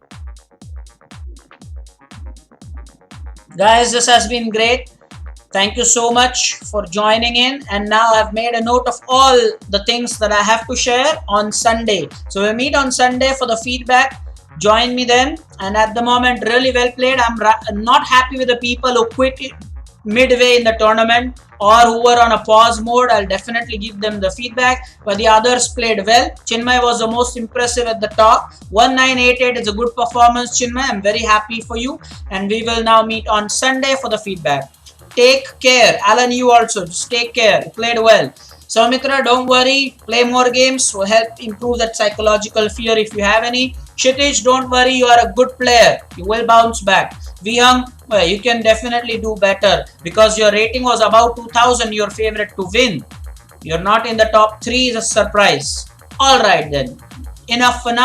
Guys, this has been great. Thank you so much for joining in. And now I've made a note of all the things that I have to share on Sunday. So we meet on Sunday for the feedback. Join me then. And at the moment, really well played. I'm not happy with the people who quit midway in the tournament or who were on a pause mode. I'll definitely give them the feedback, but the others played well. Chinmay was the most impressive at the top. 1988 is a good performance, Chinmay. I'm very happy for you, and we will now meet on Sunday for the feedback. Take care. Alan, you also just take care. You played well. Soumitra, don't worry. Play more games will help improve that psychological fear if you have any. Kshitij, don't worry. You are a good player. You will bounce back. Vihang, well, you can definitely do better because your rating was about 2000. Your favorite to win. You're not in the top 3 is a surprise. Alright then. Enough for now.